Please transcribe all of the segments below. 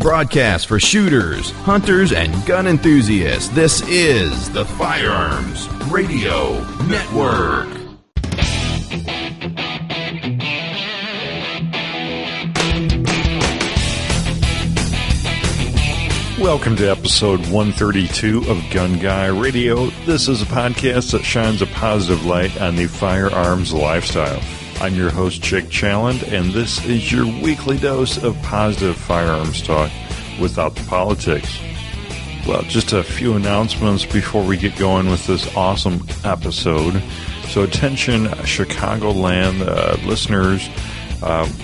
broadcast for shooters, hunters, and gun enthusiasts. This is the Firearms Radio Network. Welcome to episode 132 of Gun Guy Radio. This is a podcast that shines a positive light on the firearms lifestyle. I'm your host, Jake Challand, and this is your weekly dose of positive firearms talk without the politics. Well, just a few announcements before we get going with this awesome episode. So attention, Chicagoland listeners,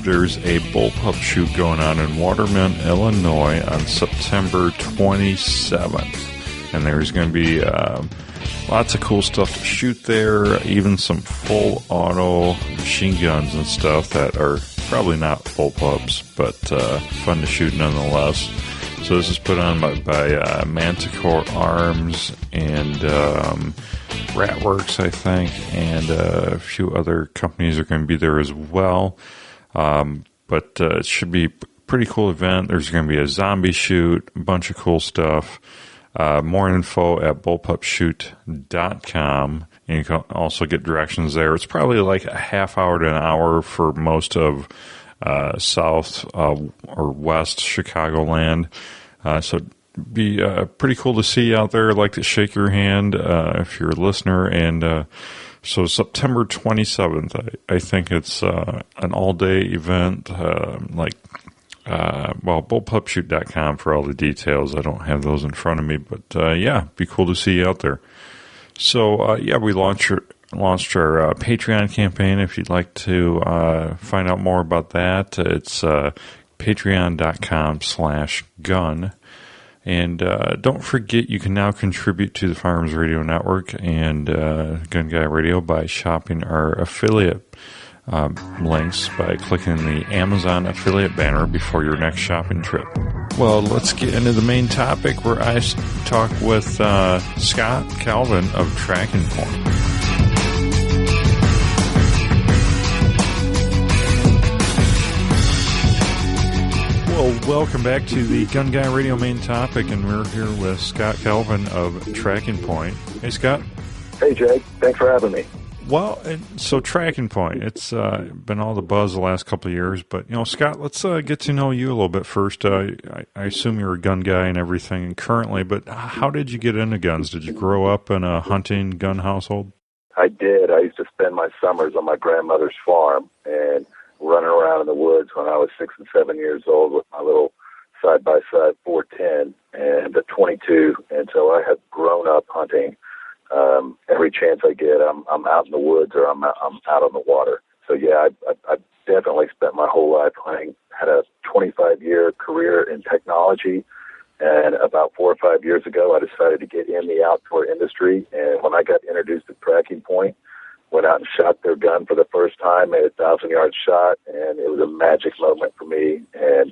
there's a bullpup shoot going on in Waterman, Illinois on September 27th. And there's going to be lots of cool stuff to shoot there, even some full auto machine guns and stuff that are probably not bullpups, but fun to shoot nonetheless. So this is put on by Manticore Arms and Ratworks, I think, and a few other companies are going to be there as well. But it should be a pretty cool event. There's going to be a zombie shoot, a bunch of cool stuff. More info at bullpupshoot.com, and you can also get directions there. It's probably like a half hour to an hour for most of south or west Chicagoland. So it'd be pretty cool to see you out there. I'd like to shake your hand if you're a listener. And so September 27th, I think it's an all-day event, bullpupshoot.com for all the details. I don't have those in front of me, but yeah, be cool to see you out there. So we launched our Patreon campaign. If you'd like to find out more about that, it's patreon.com/gun. And don't forget, you can now contribute to the Firearms Radio Network and Gun Guy Radio by shopping our affiliate links by clicking the Amazon affiliate banner before your next shopping trip. Well, let's get into the main topic where I talk with Scott Calvin of TrackingPoint. Well, welcome back to the Gun Guy Radio main topic, and we're here with Scott Calvin of TrackingPoint. Hey, Scott. Hey, Jake. Thanks for having me. Well, so TrackingPoint, it's been all the buzz the last couple of years, but, Scott, let's get to know you a little bit first. I assume you're a gun guy and everything currently, but how did you get into guns? Did you grow up in a hunting gun household? I did. I used to spend my summers on my grandmother's farm and running around in the woods when I was 6 and 7 years old with my little side-by-side 410 and a 22. And so I have grown up hunting. Every chance I get, I'm out in the woods or I'm out on the water. So yeah, I definitely spent my whole life hunting. Had a 25-year career in technology, and about 4 or 5 years ago, I decided to get in the outdoor industry. And when I got introduced to TrackingPoint, went out and shot their gun for the first time, made a 1,000-yard shot, and it was a magic moment for me and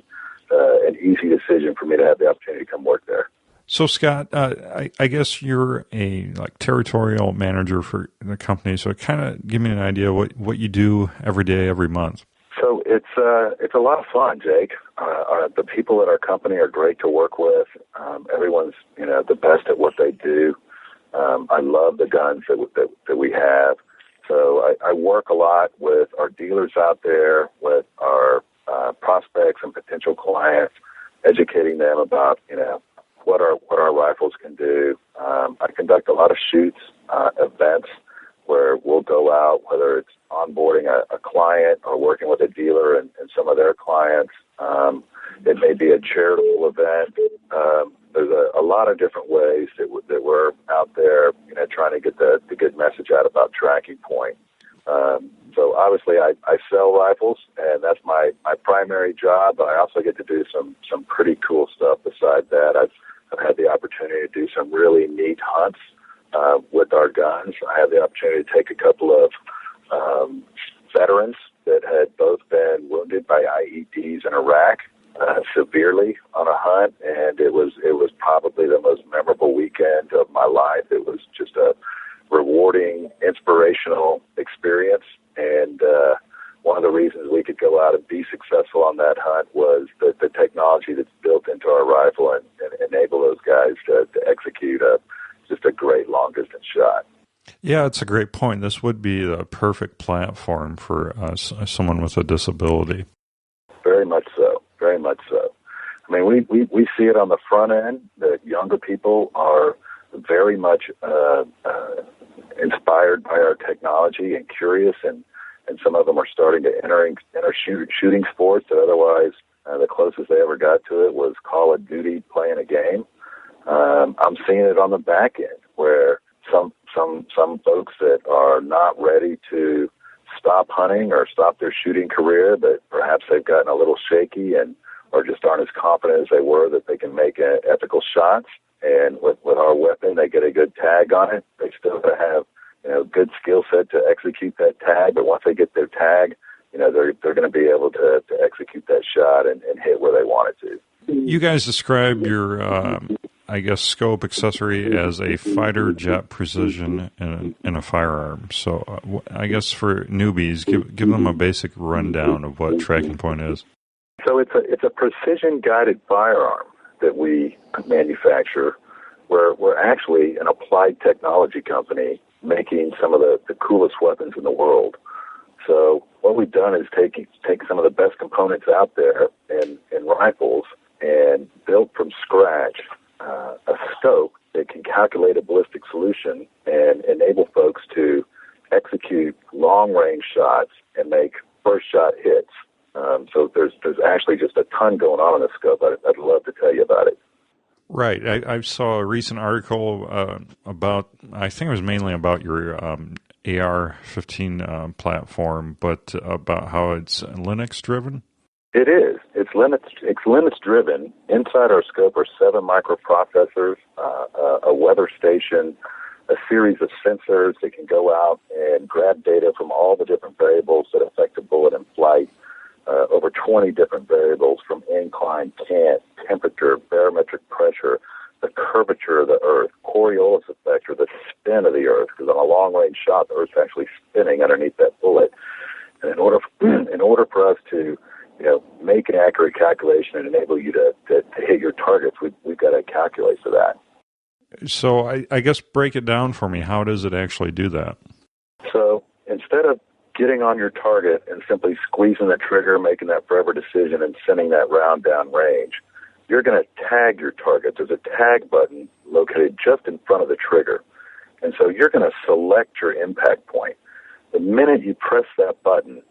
an easy decision for me to have the opportunity to come work there. So, Scott, I guess you're a territorial manager for the company, so kind of give me an idea what you do every day, every month. So it's a lot of fun, Jake. The people at our company are great to work with. Everyone's the best at what they do. I love the guns that we have. So I work a lot with our dealers out there, with our prospects and potential clients, educating them about what our rifles can do. I conduct a lot of shoots, events where we'll go out, whether it's onboarding a client or working with a dealer and some of their clients. It may be a charitable event. There's a lot of different ways that we're out there, trying to get the good message out about TrackingPoint. So obviously I sell rifles, and that's my primary job, but I also get to do some pretty cool stuff beside that. I've had the opportunity to do some really neat hunts with our guns. I had the opportunity to take a couple of veterans that had both been wounded by IEDs in Iraq severely on a hunt, and it was probably the most memorable weekend of my life. It was just a rewarding, inspirational experience, and one of the reasons we could go out and be successful on that hunt was the technology that's built into Yeah, it's a great point. This would be the perfect platform for someone with a disability. Very much so. Very much so. I mean, we see it on the front end that younger people are very much inspired by our technology and curious, and some of them are starting to enter shooting sports that otherwise the closest they ever got to it was Call of Duty playing a game. I'm seeing it on the back end where some folks that are not ready to stop hunting or stop their shooting career, but perhaps they've gotten a little shaky and or just aren't as confident as they were that they can make ethical shots. And with our weapon, they get a good tag on it. They still have to have good skill set to execute that tag, but once they get their tag, they're going to be able to execute that shot and hit where they want it to. You guys describe your, scope accessory as a fighter jet precision in a firearm. So I guess for newbies, give them a basic rundown of what TrackingPoint is. So it's a precision guided firearm that we manufacture. We're actually an applied technology company making some of the coolest weapons in the world. So what we've done is take some of the best components out there in rifles and built from scratch a scope that can calculate a ballistic solution and enable folks to execute long-range shots and make first-shot hits. So there's actually just a ton going on in the scope. I'd love to tell you about it. Right. I saw a recent article about, I think it was mainly about your AR-15 platform, but about how it's Linux-driven. It is. It's Linux-driven. Inside our scope are 7 microprocessors, a weather station, a series of sensors that can go out and grab data from all the different variables that affect a bullet in flight. Over 20 different variables from incline, cant, temperature, barometric pressure, the curvature of the Earth, Coriolis effect, or the spin of the Earth, because on a long-range shot, the Earth's actually spinning underneath that bullet. And in order for us to make an accurate calculation and enable you to hit your targets, we've got to calculate for that. So I guess break it down for me. How does it actually do that? So instead of getting on your target and simply squeezing the trigger, making that forever decision, and sending that round down range, you're going to tag your target. There's a tag button located just in front of the trigger. And so you're going to select your impact point. The minute you press that button,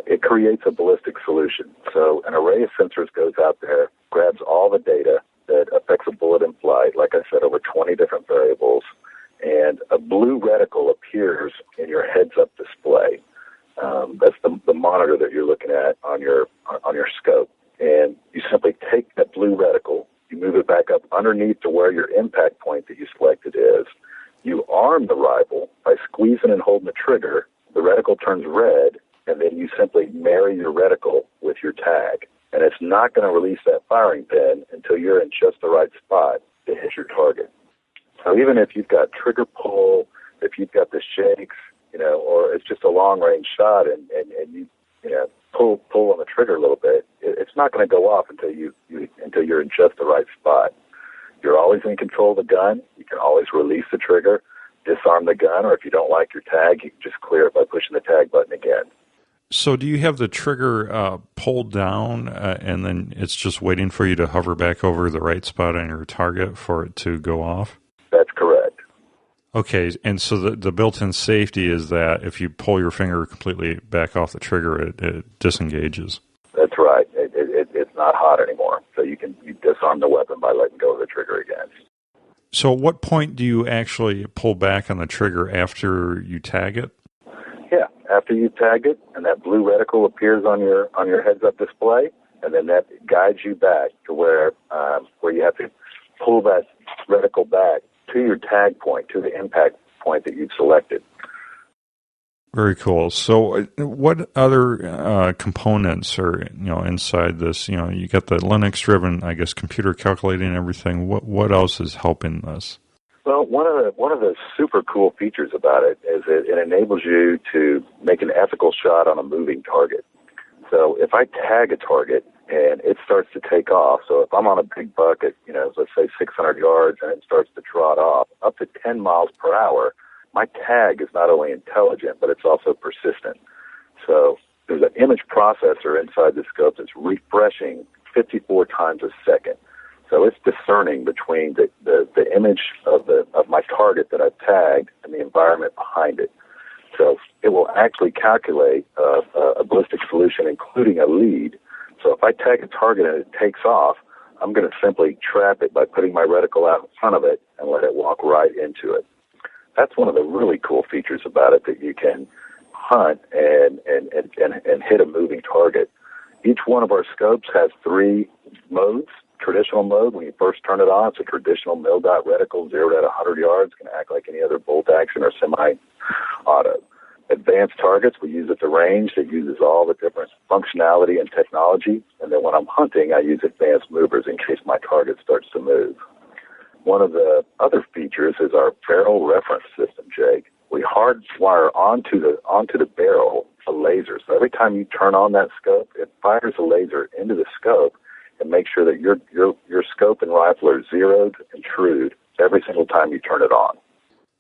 it creates a ballistic solution. So an array of sensors goes out there, grabs all the data that affects a bullet in flight, like I said, over 20 different variables, and a blue reticle appears in your heads-up display. That's the monitor that you're looking at on your scope. And you simply take that blue reticle, you move it back up underneath to where your impact point that you selected is. You arm the rifle by squeezing and holding the trigger. The reticle turns red, and then you simply marry your reticle with your tag. And it's not going to release that firing pin until you're in just the right spot to hit your target. So even if you've got trigger pull, if you've got the shakes, or it's just a long-range shot and you pull on the trigger a little bit, it's not going to go off until you're in just the right spot. You're always in control of the gun. You can always release the trigger, disarm the gun, or if you don't like your tag, you can just clear it by pushing the tag button again. So do you have the trigger pulled down and then it's just waiting for you to hover back over the right spot on your target for it to go off? That's correct. Okay, and so the built-in safety is that if you pull your finger completely back off the trigger, it disengages. That's right. It's not hot anymore, so you disarm the weapon by letting go of the trigger again. So at what point do you actually pull back on the trigger after you tag it? Yeah, after you tag it, and that blue reticle appears on your heads-up display, and then that guides you back to where you have to pull that reticle back to your tag point, to the impact point that you've selected. Very cool. So what other components are inside this? You got the Linux-driven, I guess, computer calculating everything. What else is helping this? Well, one of the super cool features about it is it enables you to make an ethical shot on a moving target. So if I tag a target and it starts to take off, so if I'm on a big buck at, let's say 600 yards and it starts to trot off, up to 10 miles per hour, my tag is not only intelligent, but it's also persistent. So there's an image processor inside the scope that's refreshing 54 times a second. So it's discerning between the image of my target that I've tagged and the environment behind it. So it will actually calculate a ballistic solution, including a lead. So if I tag a target and it takes off, I'm going to simply trap it by putting my reticle out in front of it and let it walk right into it. That's one of the really cool features about it, that you can hunt and hit a moving target. Each one of our scopes has 3 modes. Traditional mode, when you first turn it on, it's a traditional mil-dot reticle, 0 to 100 yards, can act like any other bolt action or semi-auto. Advanced targets, we use at the range that uses all the different functionality and technology. And then when I'm hunting, I use advanced movers in case my target starts to move. One of the other features is our barrel reference system, Jake. We hardwire onto the barrel a laser. So every time you turn on that scope, it fires a laser into the scope and makes sure that your scope and rifle are zeroed and trued every single time you turn it on.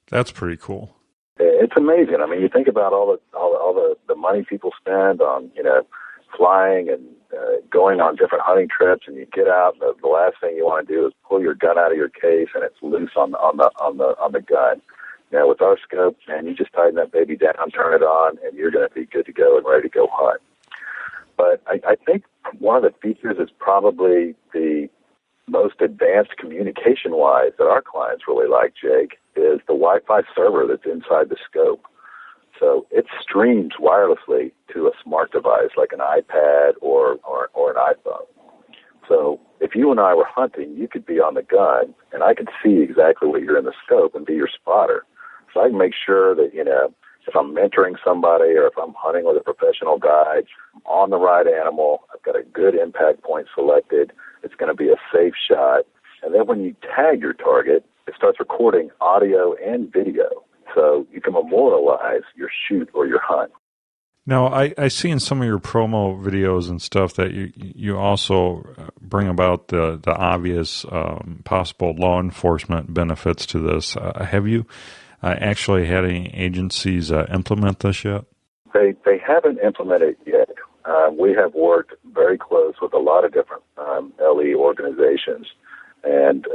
That's pretty cool. It's amazing. I mean, you think about all the money people spend on, flying and going on different hunting trips, and you get out, and the last thing you want to do is pull your gun out of your case, and it's loose on the gun. With our scope, man, you just tighten that baby down, turn it on, and you're going to be good to go and ready to go hunt. But I think one of the features is probably the most advanced communication-wise that our clients really like, Jake, is the Wi-Fi server that's inside the scope. So it streams wirelessly to a smart device like an iPad or an iPhone. So if you and I were hunting, you could be on the gun, and I could see exactly what you're in the scope and be your spotter. So I can make sure that, if I'm mentoring somebody or if I'm hunting with a professional guide, I'm on the right animal, I've got a good impact point selected, it's going to be a safe shot. And then when you tag your target, it starts recording audio and video. So you can memorialize your shoot or your hunt. Now, I see in some of your promo videos and stuff that you also bring about the obvious possible law enforcement benefits to this. Have you actually had any agencies implement this yet? They haven't implemented it yet. We have worked very close with a lot of different LE organizations, and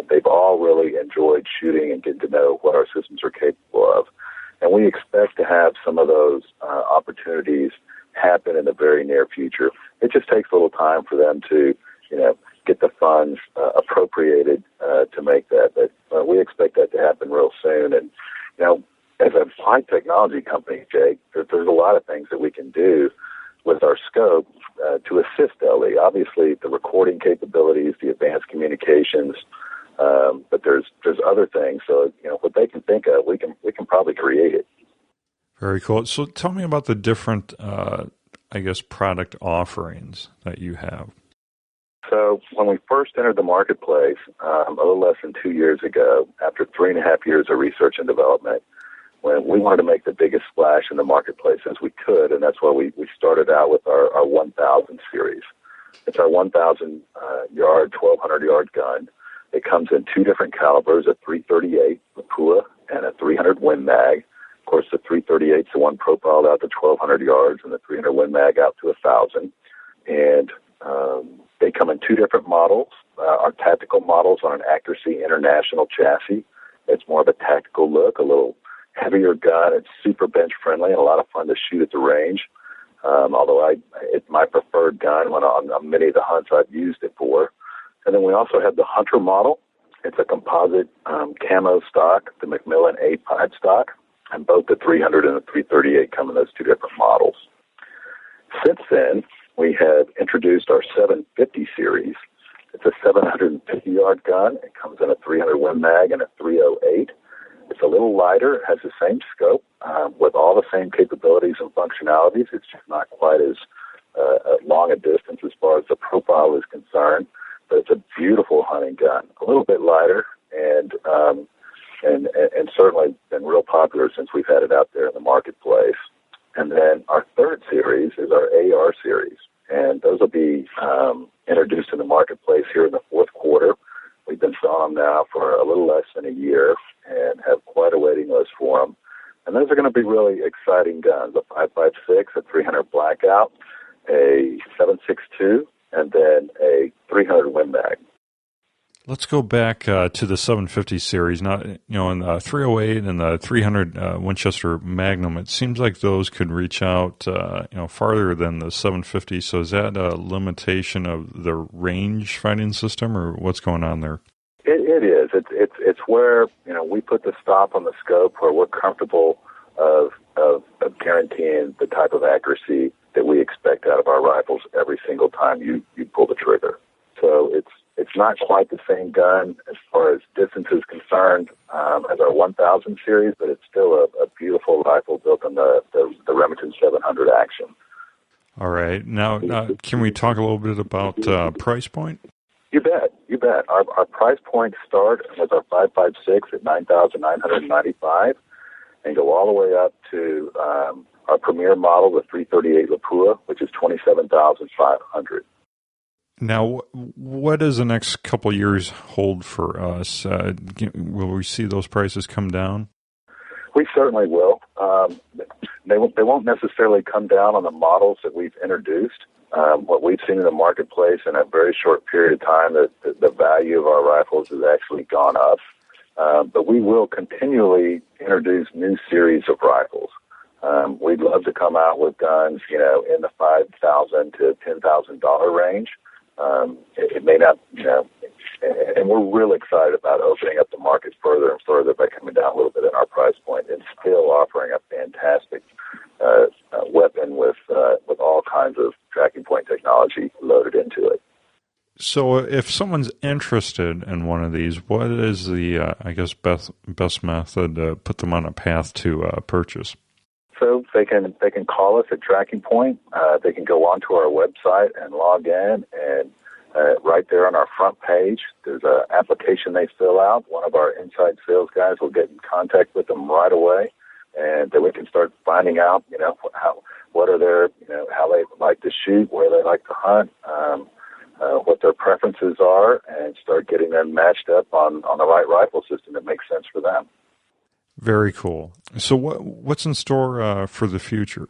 they've all really enjoyed shooting and getting to know what our systems are capable of. And we expect to have some of those opportunities happen in the very near future. It just takes a little time for them to, get the funds appropriated to make that. But we expect that to happen real soon. And, as a high technology company, Jake, there's a lot of things that we can do with our scope to assist LE. Obviously, the recording capabilities, the advanced communications, but there's other things. So, what they can think of, we can probably create it. Very cool. So tell me about the different, product offerings that you have. So when we first entered the marketplace, a little less than 2 years ago, after 3.5 years of research and development, when we wanted to make the biggest splash in the marketplace as we could, and that's why we started out with our 1000 series. It's our 1,000-yard, 1,200-yard gun. It comes in 2 different calibers, a .338 Lapua and a .300 Win Mag. Of course, the .338 is the one profiled out to 1,200 yards, and the .300 Win Mag out to 1,000. And they come in 2 different models. Our tactical model's on an Accuracy International chassis. It's more of a tactical look, a little heavier gun. It's super bench friendly and a lot of fun to shoot at the range. Although it's my preferred gun on many of the hunts I've used it for. And then we also have the Hunter model. It's a composite camo stock, the Macmillan A5 stock, and both the .300 and the .338 come in those 2 different models. Since then, we have introduced our 750 series. It's a 750-yard gun. It comes in a .300 Win Mag and a .308. It's a little lighter. It has the same scope with all the same capabilities and functionalities. It's just not quite as long a distance as far as the profile is concerned. But it's a beautiful hunting gun. A little bit lighter and certainly been real popular since we've had it out there in the marketplace. And then our 3rd series is our AR series, and those will be introduced in the marketplace here in the 4th quarter. We've been selling them now for a little less than a year and have quite a waiting list for for them. And those are going to be really exciting guns, a 5.56, a 300 Blackout, a 7.62, and then a 300 Win Mag. Let's go back to the 750 series. Now, in the 308 and the 300 Winchester Magnum, it seems like those could reach out, farther than the 750. So is that a limitation of the range finding system, or what's going on there? It is. It's where we put the stop on the scope where we're comfortable of guaranteeing the type of accuracy that we expect out of our rifles every single time you pull the trigger. So it's not quite the same gun as far as distance is concerned as our 1000 series, but it's still a beautiful rifle built on the Remington 700 action. All right. Now, can we talk a little bit about price point? You bet. Our price points start with our 5.56 at $9,995 and go all the way up to our premier model, the 338 Lapua, which is $27,500. Now, what does the next couple of years hold for us? Will we see those prices come down? We certainly will. They won't necessarily come down on the models that we've introduced. What we've seen in the marketplace in a very short period of time, the value of our rifles has actually gone up. But we will continually introduce new series of rifles. We'd love to come out with guns, in the $5,000 to $10,000 range. It may not, and we're really excited about opening up the market further and further by coming down a little bit in our price point and still offering a fantastic weapon with all kinds of tracking point technology loaded into it. So if someone's interested in one of these, what is the, best method to put them on a path to purchase? So they can call us at TrackingPoint. They can go onto our website and log in, and right there on our front page, there's an application they fill out. One of our inside sales guys will get in contact with them right away, and then we can start finding out, what are their, how they like to shoot, where they like to hunt, what their preferences are, and start getting them matched up on the right rifle system that makes sense for them. Very cool. So what's in store for the future?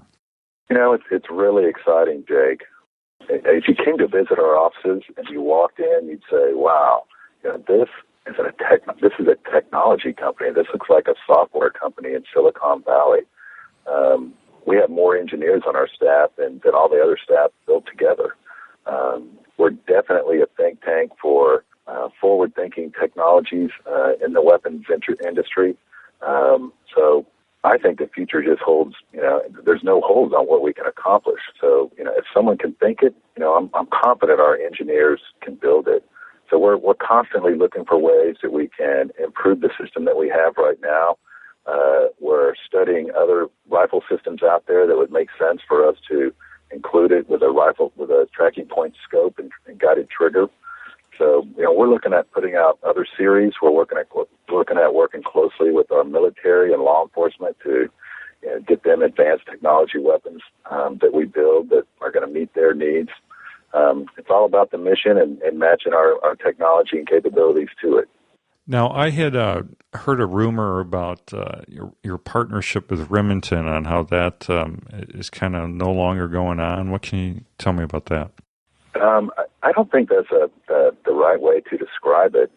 It's really exciting, Jake. If you came to visit our offices and you walked in, you'd say, wow, this is a technology company. This looks like a software company in Silicon Valley. We have more engineers on our staff than all the other staff built together. We're definitely a think tank for forward-thinking technologies in the weapons industry. So I think the future just holds, there's no holds on what we can accomplish. So, if someone can think it, I'm confident our engineers can build it. So we're constantly looking for ways that we can improve the system that we have right now. We're studying other rifle systems out there that would make sense for us to include it with a rifle, with a tracking point scope and guided trigger. So, we're looking at putting out other series. We're looking at working closely with our military and law enforcement to get them advanced technology weapons that we build that are going to meet their needs. It's all about the mission and matching our technology and capabilities to it. Now, I had heard a rumor about your partnership with Remington on how that is kind of no longer going on. What can you tell me about that? I don't think that's the right way to describe it.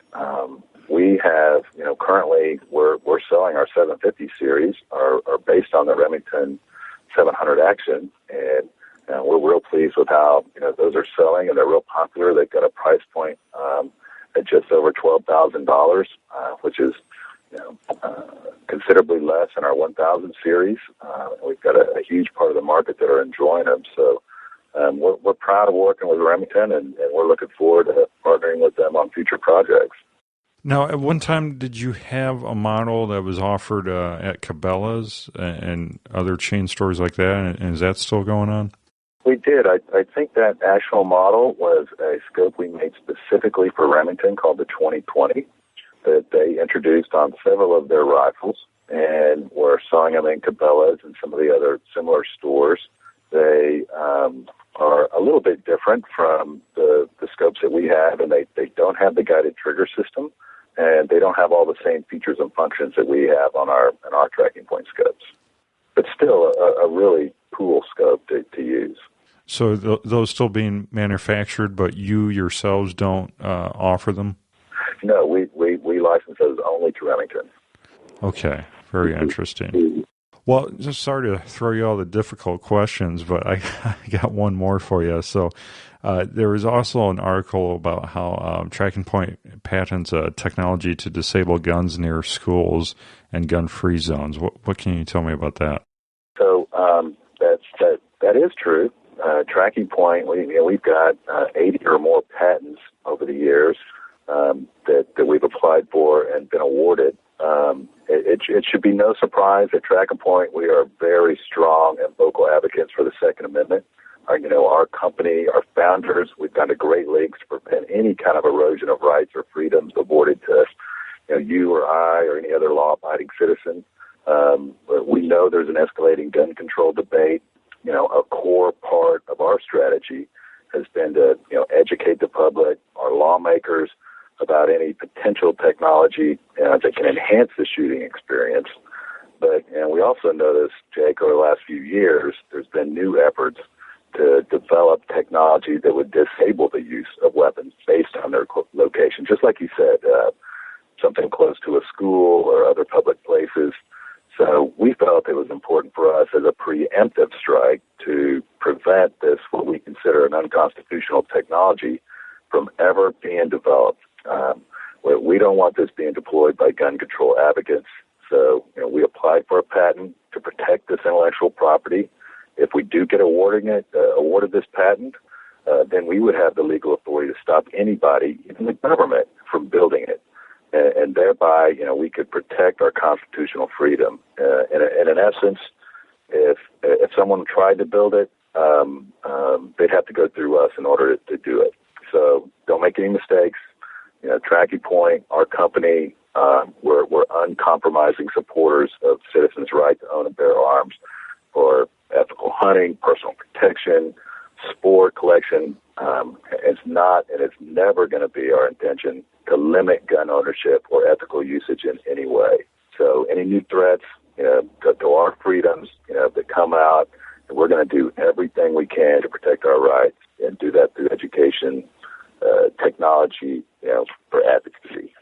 We have, currently we're selling our 750 series are based on the Remington 700 Action, and we're real pleased with how those are selling, and they're real popular. They've got a price point at just over $12,000, which is considerably less than our 1000 series. We've got a huge part of the market that are enjoying them. So we're proud of working with Remington, and we're looking forward to partnering with them on future projects. Now, at one time, did you have a model that was offered at Cabela's and other chain stores like that, and is that still going on? We did. I think that actual model was a scope we made specifically for Remington called the 2020 that they introduced on several of their rifles, and we're selling them in Cabela's and some of the other similar stores. They are a little bit different from the scopes that we have, and they don't have the guided trigger system, and they don't have all the same features and functions that we have on our TrackingPoint scopes. But still a really cool scope to use. So those still being manufactured, but you yourselves don't offer them? No, we license those only to Remington. Okay, very interesting. Well, just sorry to throw you all the difficult questions, but I got one more for you. So there was also an article about how TrackingPoint patents technology to disable guns near schools and gun-free zones. What can you tell me about that? So that is true. TrackingPoint, we've got 80 or more patents over the years that we've applied for and been awarded. It should be no surprise at TrackingPoint we are very strong and vocal advocates for the Second Amendment. Our company, our founders, we've gone to great lengths to prevent any kind of erosion of rights or freedoms afforded to you or I or any other law-abiding citizen. We know there's an escalating gun control debate. A core part of our strategy has been to educate the public, our lawmakers, about any potential technology that can enhance the shooting experience. But we also noticed, Jake, over the last few years, there's been new efforts to develop technology that would disable the use of weapons based on their location. Just like you said, something close to a school or other public places. So we felt it was important for us as a preemptive strike to prevent this, what we consider an unconstitutional technology, from ever being developed. We don't want this being deployed by gun control advocates. So we applied for a patent to protect this intellectual property. If we do get awarded this patent, then we would have the legal authority to stop anybody, even the government, from building it. And thereby, we could protect our constitutional freedom. And in essence, if someone tried to build it, they'd have to go through us in order to do it. So don't make any mistakes. TrackingPoint, our company, we're uncompromising supporters of citizens' right to own and bear arms for ethical hunting, personal protection, sport collection. It's not, and it's never going to be our intention to limit gun ownership or ethical usage in any way. So any new threats, to our freedoms, that come out, and we're going to do everything we can to protect our rights and do that through education, technology, for advocacy.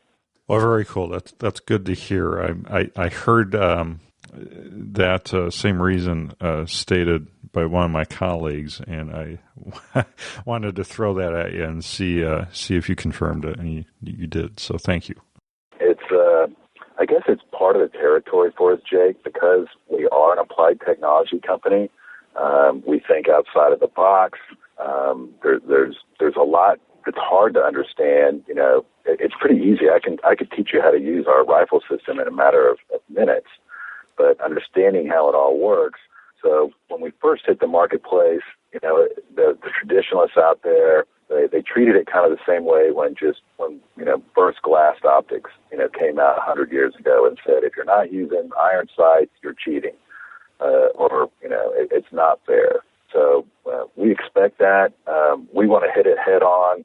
Well, very cool. That's good to hear. I heard that same reason stated by one of my colleagues, and I wanted to throw that at you and see if you confirmed it, and you did. So thank you. It's I guess it's part of the territory for us, Jake, because we are an applied technology company. We think outside of the box. There's a lot that's hard to understand. It's pretty easy. I could teach you how to use our rifle system in a matter of minutes, but understanding how it all works. So when we first hit the marketplace, the traditionalists out there, they treated it kind of the same way when burst glass optics, came out 100 years ago and said, if you're not using iron sights, you're cheating, or it's not fair. So we expect that. We want to hit it head on.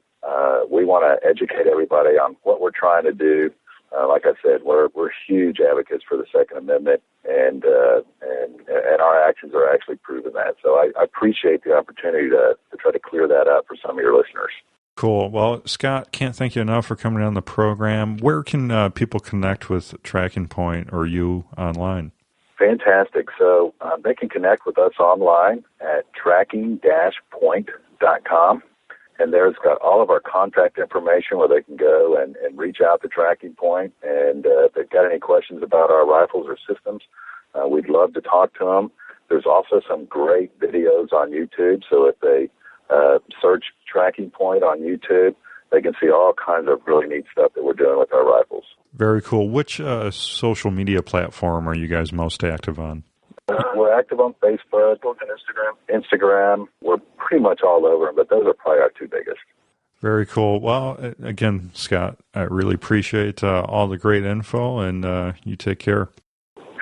We want to educate everybody on what we're trying to do. Like I said, we're huge advocates for the Second Amendment, and our actions are actually proving that. So I appreciate the opportunity to try to clear that up for some of your listeners. Cool. Well, Scott, can't thank you enough for coming on the program. Where can people connect with TrackingPoint or you online? Fantastic. So they can connect with us online at tracking-point.com. And there's got all of our contact information where they can go and reach out to TrackingPoint. And if they've got any questions about our rifles or systems, we'd love to talk to them. There's also some great videos on YouTube. So if they search TrackingPoint on YouTube, they can see all kinds of really neat stuff that we're doing with our rifles. Very cool. Which social media platform are you guys most active on? We're active on Facebook and Instagram. We're pretty much all over them, but those are probably our two biggest. Very cool. Well, again, Scott, I really appreciate all the great info, and you take care.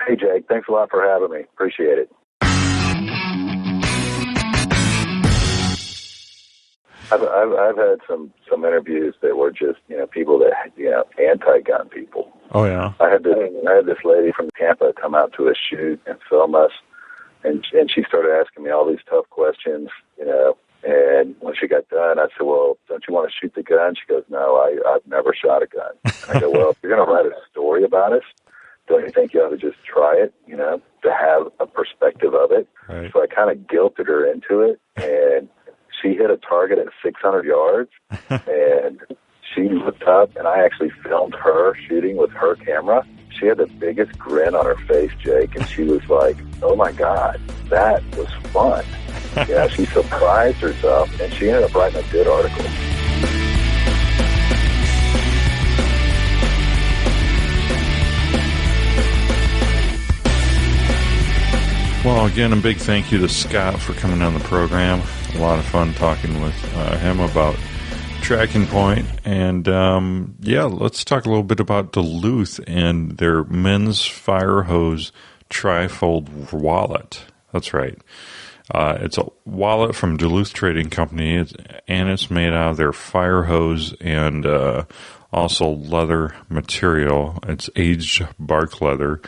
Hey, Jake, thanks a lot for having me. Appreciate it. I've had some interviews that were just people that anti-gun people. Oh yeah. I had this lady from Tampa come out to a shoot and film us, and she started asking me all these tough questions, And when she got done, I said, "Well, don't you want to shoot the gun?" She goes, "No, I've never shot a gun." And I go, "Well, if you're going to write a story about us, don't you think you ought to just try it, to have a perspective of it?" Right. So I kind of guilted her into it, and she hit a target at 600 yards, and she looked up, and I actually filmed her shooting with her camera. She had the biggest grin on her face, Jake, and she was like, "Oh, my God, that was fun." She surprised herself, and she ended up writing a good article. Well, again, a big thank you to Scott for coming on the program. A lot of fun talking with him about TrackingPoint. And, let's talk a little bit about Duluth and their men's fire hose trifold wallet. That's right. It's a wallet from Duluth Trading Company, and it's made out of their fire hose and also leather material. It's aged bark leather.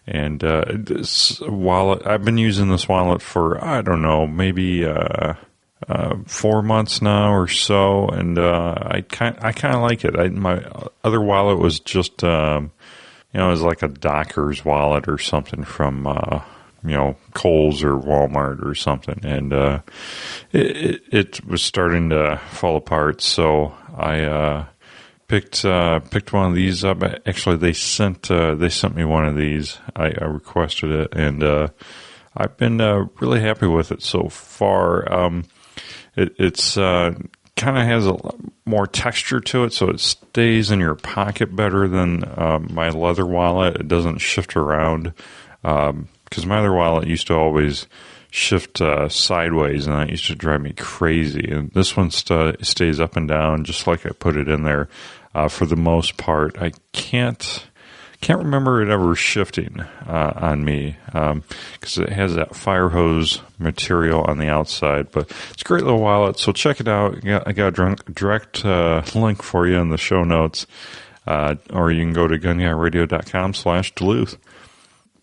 And this wallet, I've been using this wallet for, I don't know, maybe 4 months now or so, and I kind of like it. My other wallet was just, it was like a Docker's wallet or something from Kohl's or Walmart or something, and it was starting to fall apart. So I picked one of these up. Actually, they sent me one of these. I requested it, and I've been really happy with it so far. It's kind of has a more texture to it, so it stays in your pocket better than my leather wallet. It doesn't shift around. Because my other wallet used to always shift sideways, and that used to drive me crazy. And this one stays up and down, just like I put it in there. For the most part, I can't remember it ever shifting on me because it has that fire hose material on the outside. But it's a great little wallet, so check it out. I got a direct link for you in the show notes, or you can go to gunyaradio.com/Duluth.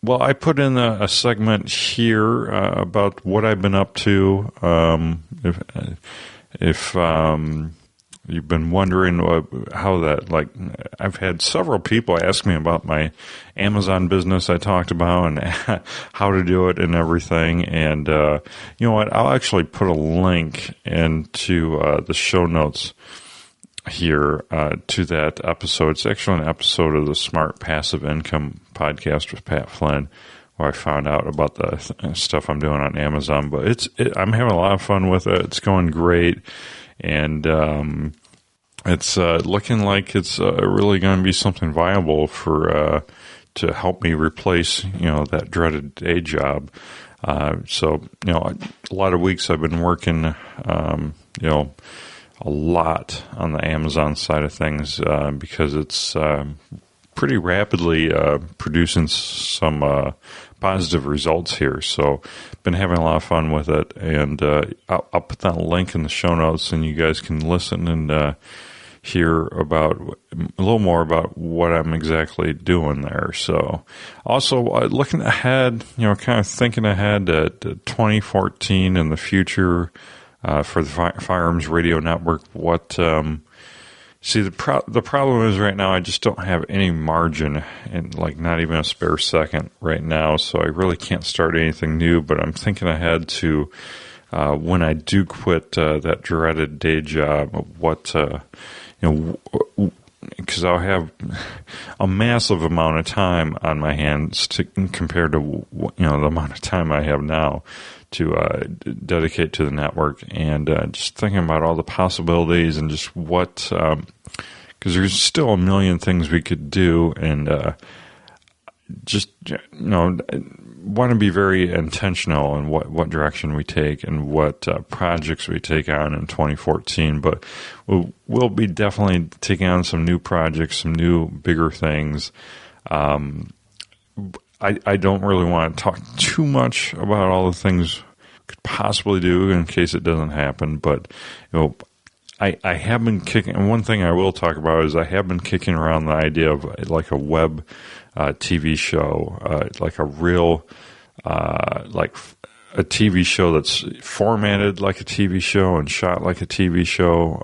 Well, I put in a segment here about what I've been up to. If you've been wondering how that, I've had several people ask me about my Amazon business I talked about and how to do it and everything. And you know what? I'll actually put a link into the show notes here to that episode. It's actually an episode of the Smart Passive Income podcast with Pat Flynn, where I found out about the stuff I'm doing on Amazon. But I'm having a lot of fun with it. It's going great, and it's looking like it's really going to be something viable for to help me replace that dreaded day job. So a lot of weeks I've been working a lot on the Amazon side of things because it's pretty rapidly producing some positive results here. So been having a lot of fun with it, and I'll put that link in the show notes, and you guys can listen and hear about a little more about what I'm exactly doing there. So also looking ahead, kind of thinking ahead to 2014 and the future. For the Firearms Radio Network, the problem is right now I just don't have any margin and not even a spare second right now, so I really can't start anything new. But I'm thinking ahead to when I do quit that dreaded day job, because I'll have a massive amount of time on my hands compared to the amount of time I have now to dedicate to the network, and just thinking about all the possibilities and just what, because there's still a million things we could do, and just want to be very intentional in what direction we take and what projects we take on in 2014. But we'll be definitely taking on some new projects, some new bigger things. I don't really want to talk too much about all the things we could possibly do in case it doesn't happen, but I have been kicking, and one thing I will talk about is I have been kicking around the idea of like a web TV show, like a real, like a TV show that's formatted like a TV show and shot like a TV show.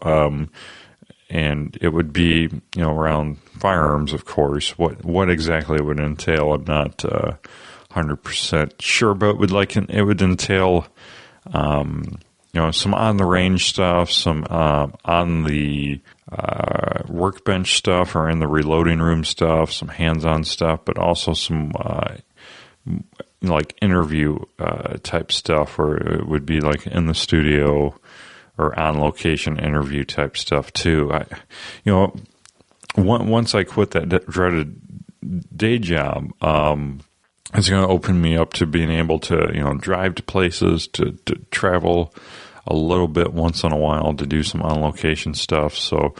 And it would be, around firearms, of course. What exactly it would entail, I'm not 100% sure, but it would entail, some on the range stuff, some on the workbench stuff or in the reloading room stuff, some hands-on stuff, but also some like interview type stuff where it would be like in the studio or on location interview type stuff too. Once I quit that dreaded day job, it's going to open me up to being able to, drive to places, to travel a little bit once in a while to do some on location stuff. So,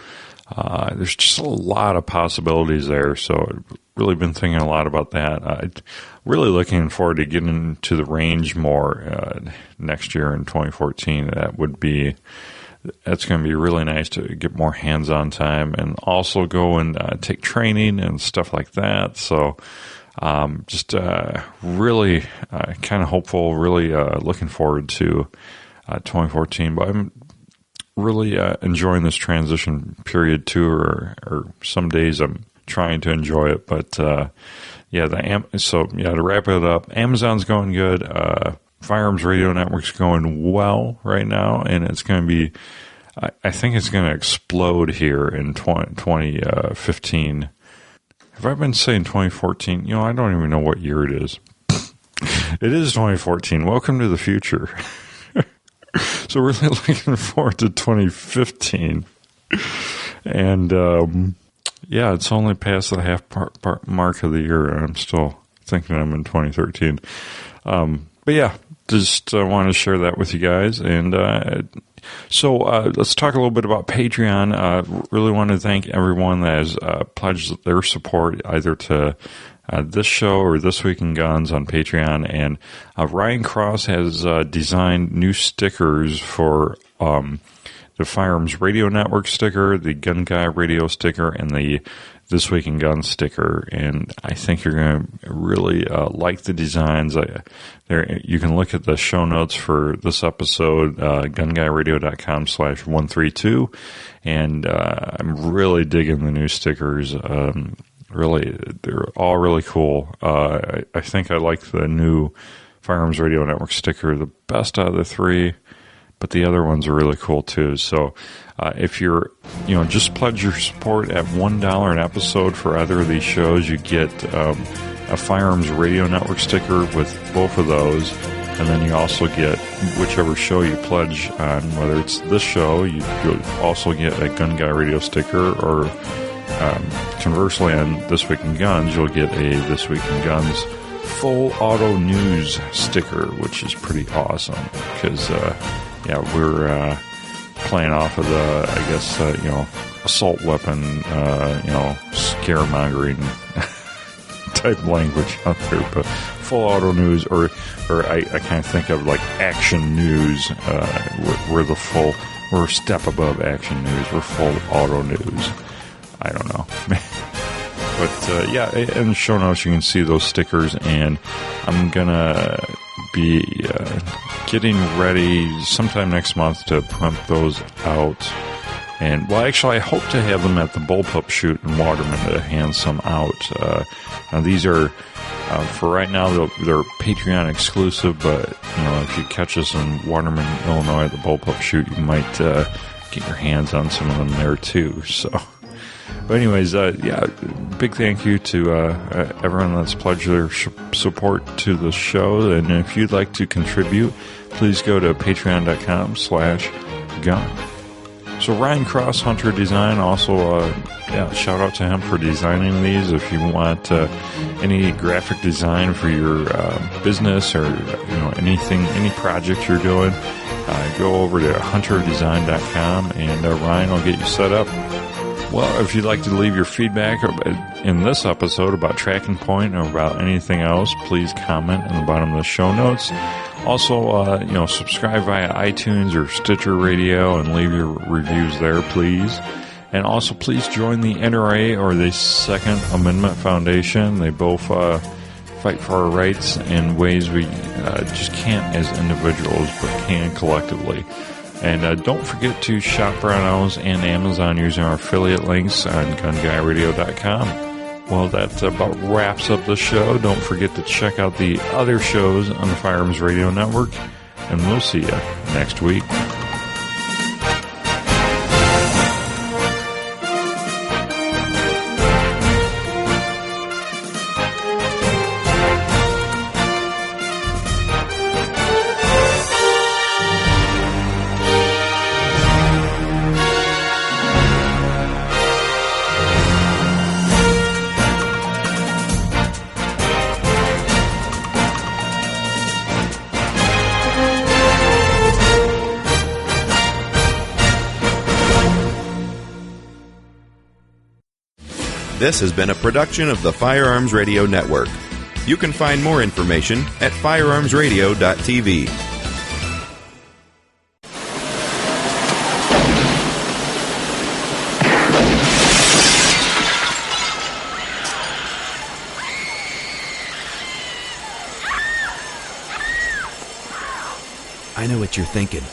there's just a lot of possibilities there. So I've really been thinking a lot about that. Really looking forward to getting to the range more, next year in 2014. That's going to be really nice to get more hands-on time and also go and take training and stuff like that. So, just really kind of hopeful, really looking forward to 2014. But I'm really enjoying this transition period too, or some days I'm trying to enjoy it. But to wrap it up, Amazon's going good. Firearms Radio Network's going well right now, and it's going to be, I think it's going to explode here in 2015. Have I been saying 2014? I don't even know what year it is. It is 2014. Welcome to the future. So really looking forward to 2015. And, it's only past the half mark of the year, and I'm still thinking I'm in 2013. Just want to share that with you guys. And so let's talk a little bit about Patreon. Really want to thank everyone that has pledged their support either to this show or This Week in Guns on Patreon. And Ryan Cross has designed new stickers for the Firearms Radio Network sticker, the Gun Guy Radio sticker, and the This Week in Guns sticker. And I think you're going to really like the designs. You can look at the show notes for this episode, gunguyradio.com/132. And I'm really digging the new stickers. Really, they're all really cool. I think I like the new Firearms Radio Network sticker the best out of the three, but the other ones are really cool too. So if you're, just pledge your support at $1 an episode for either of these shows, you get a Firearms Radio Network sticker with both of those. And then you also get whichever show you pledge on, whether it's this show, you'll also get a Gun Guy Radio sticker, or conversely on This Week in Guns, you'll get a This Week in Guns full auto news sticker, which is pretty awesome because, we're playing off of the, I guess, assault weapon, scaremongering type language out there, but full auto news, or I kind of think of like action news. We're a step above action news. We're full auto news. I don't know. But, in the show notes you can see those stickers, and I'm going to be getting ready sometime next month to pump those out. And, well, actually, I hope to have them at the Bullpup Shoot in Waterman to hand some out. Now, these are, for right now, they're Patreon exclusive, but, if you catch us in Waterman, Illinois at the Bullpup Shoot, you might get your hands on some of them there, too. So, but anyways, big thank you to everyone that's pledged their support to the show. And if you'd like to contribute, please go to patreon.com/gun. So Ryan Cross, Hunter Design, also, shout out to him for designing these. If you want any graphic design for your business or, any project you're doing, go over to hunterdesign.com and Ryan will get you set up. Well, if you'd like to leave your feedback in this episode about TrackingPoint or about anything else, please comment in the bottom of the show notes. Also, subscribe via iTunes or Stitcher Radio and leave your reviews there, please. And also, please join the NRA or the Second Amendment Foundation. They both fight for our rights in ways we just can't as individuals, but can collectively. And don't forget to shop Brownells and Amazon using our affiliate links on GunGuyRadio.com. Well, that about wraps up the show. Don't forget to check out the other shows on the Firearms Radio Network, and we'll see you next week. This has been a production of the Firearms Radio Network. You can find more information at firearmsradio.tv. I know what you're thinking.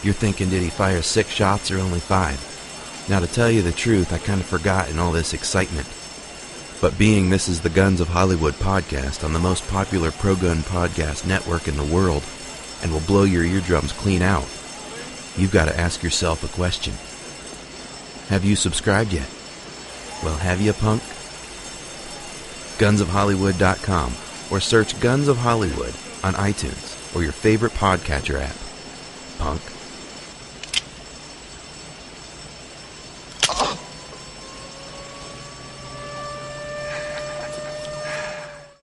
You're thinking, did he fire 6 shots or only 5? Now, to tell you the truth, I kind of forgot in all this excitement. But being this is the Guns of Hollywood podcast on the most popular pro-gun podcast network in the world and will blow your eardrums clean out, you've got to ask yourself a question. Have you subscribed yet? Well, have you, punk? GunsOfHollywood.com or search Guns of Hollywood on iTunes or your favorite podcatcher app. Punk.